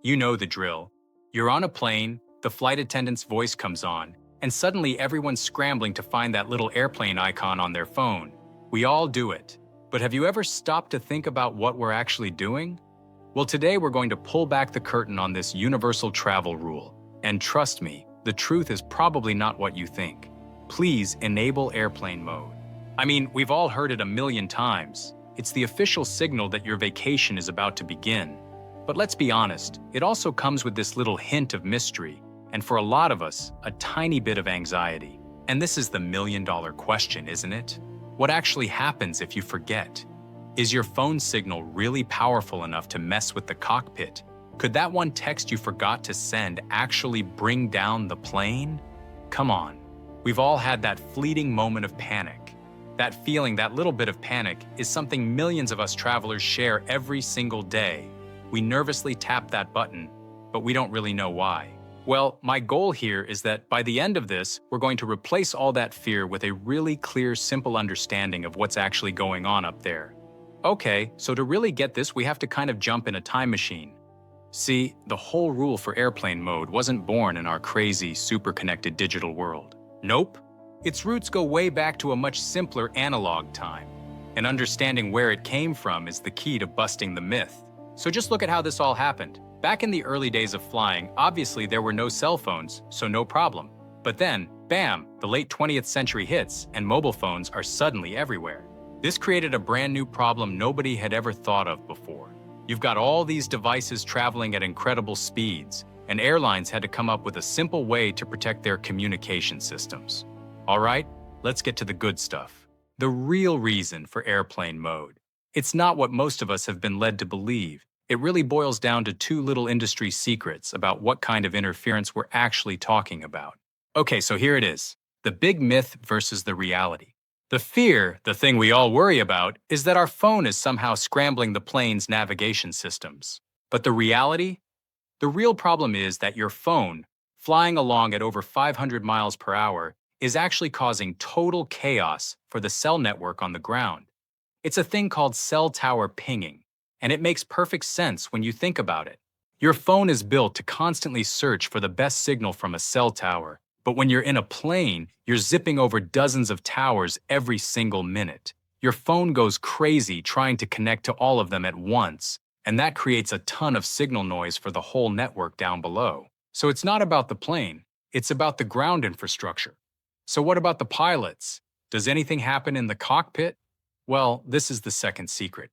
You know the drill. You're on a plane, the flight attendant's voice comes on, and suddenly everyone's scrambling to find that little airplane icon on their phone. We all do it. But have you ever stopped to think about what we're actually doing? Well, today we're going to pull back the curtain on this universal travel rule. And trust me, the truth is probably not what you think. Please enable airplane mode. I mean, we've all heard it a million times. It's the official signal that your vacation is about to begin. But let's be honest, it also comes with this little hint of mystery, and for a lot of us, a tiny bit of anxiety. And this is the million-dollar question, isn't it? What actually happens if you forget? Is your phone signal really powerful enough to mess with the cockpit? Could that one text you forgot to send actually bring down the plane? Come on. We've all had that fleeting moment of panic. That feeling, that little bit of panic, is something millions of us travelers share every single day. We nervously tap that button, but we don't really know why. Well, my goal here is that by the end of this, we're going to replace all that fear with a really clear, simple understanding of what's actually going on up there. Okay, so to really get this, we have to kind of jump in a time machine. See, the whole rule for airplane mode wasn't born in our crazy, super-connected digital world. Nope. Its roots go way back to a much simpler analog time. And understanding where it came from is the key to busting the myth. So just look at how this all happened. Back in the early days of flying, obviously there were no cell phones, so no problem. But then, bam, the late 20th century hits, and mobile phones are suddenly everywhere. This created a brand new problem nobody had ever thought of before. You've got all these devices traveling at incredible speeds, and airlines had to come up with a simple way to protect their communication systems. All right, let's get to the good stuff. The real reason for airplane mode. It's not what most of us have been led to believe. It really boils down to two little industry secrets about what kind of interference we're actually talking about. Okay, so here it is. The big myth versus the reality. The fear, the thing we all worry about, is that our phone is somehow scrambling the plane's navigation systems. But the reality? The real problem is that your phone, flying along at over 500 miles per hour, is actually causing total chaos for the cell network on the ground. It's a thing called cell tower pinging, and it makes perfect sense when you think about it. Your phone is built to constantly search for the best signal from a cell tower, but when you're in a plane, you're zipping over dozens of towers every single minute. Your phone goes crazy trying to connect to all of them at once, and that creates a ton of signal noise for the whole network down below. So it's not about the plane, it's about the ground infrastructure. So what about the pilots? Does anything happen in the cockpit? Well, this is the second secret.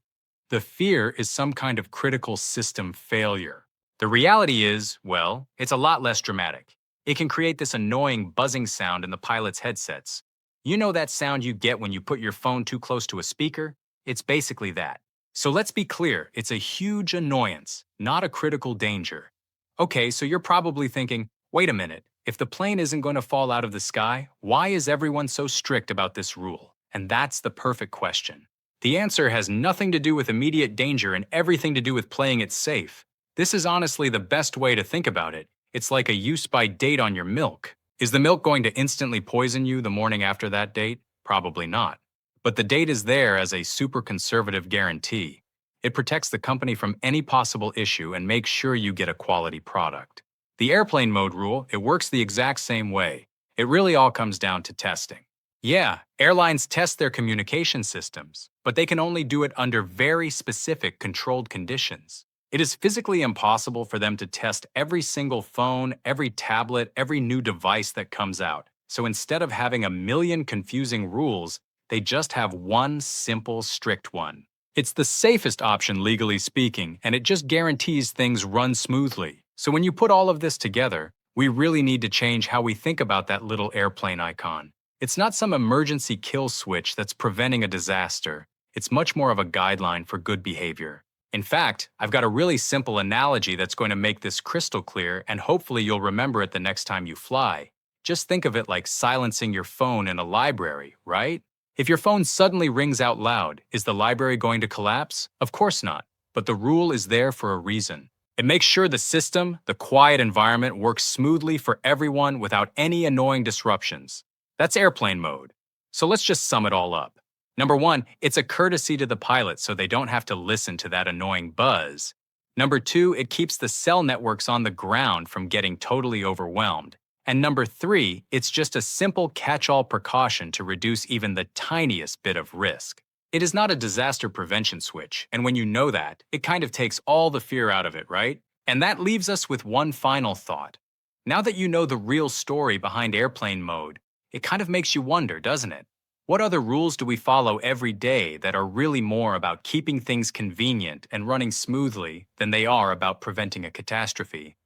The fear is some kind of critical system failure. The reality is, well, it's a lot less dramatic. It can create this annoying buzzing sound in the pilot's headsets. You know that sound you get when you put your phone too close to a speaker? It's basically that. So let's be clear, it's a huge annoyance, not a critical danger. Okay, so you're probably thinking, wait a minute, if the plane isn't going to fall out of the sky, why is everyone so strict about this rule? And that's the perfect question. The answer has nothing to do with immediate danger and everything to do with playing it safe. This is honestly the best way to think about it. It's like a use-by date on your milk. Is the milk going to instantly poison you the morning after that date? Probably not. But the date is there as a super conservative guarantee. It protects the company from any possible issue and makes sure you get a quality product. The airplane mode rule, it works the exact same way. It really all comes down to testing. Yeah, airlines test their communication systems, but they can only do it under very specific controlled conditions. It is physically impossible for them to test every single phone, every tablet, every new device that comes out. So instead of having a million confusing rules, they just have one simple, strict one. It's the safest option legally speaking, and it just guarantees things run smoothly. So when you put all of this together, we really need to change how we think about that little airplane icon. It's not some emergency kill switch that's preventing a disaster. It's much more of a guideline for good behavior. In fact, I've got a really simple analogy that's going to make this crystal clear, and hopefully you'll remember it the next time you fly. Just think of it like silencing your phone in a library, right? If your phone suddenly rings out loud, is the library going to collapse? Of course not. But the rule is there for a reason. It makes sure the system, the quiet environment, works smoothly for everyone without any annoying disruptions. That's airplane mode. So let's just sum it all up. Number one, it's a courtesy to the pilot so they don't have to listen to that annoying buzz. Number 2, it keeps the cell networks on the ground from getting totally overwhelmed. And number 3, it's just a simple catch-all precaution to reduce even the tiniest bit of risk. It is not a disaster prevention switch, and when you know that, it kind of takes all the fear out of it, right? And that leaves us with one final thought. Now that you know the real story behind airplane mode, it kind of makes you wonder, doesn't it? What other rules do we follow every day that are really more about keeping things convenient and running smoothly than they are about preventing a catastrophe?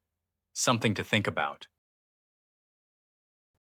Something to think about.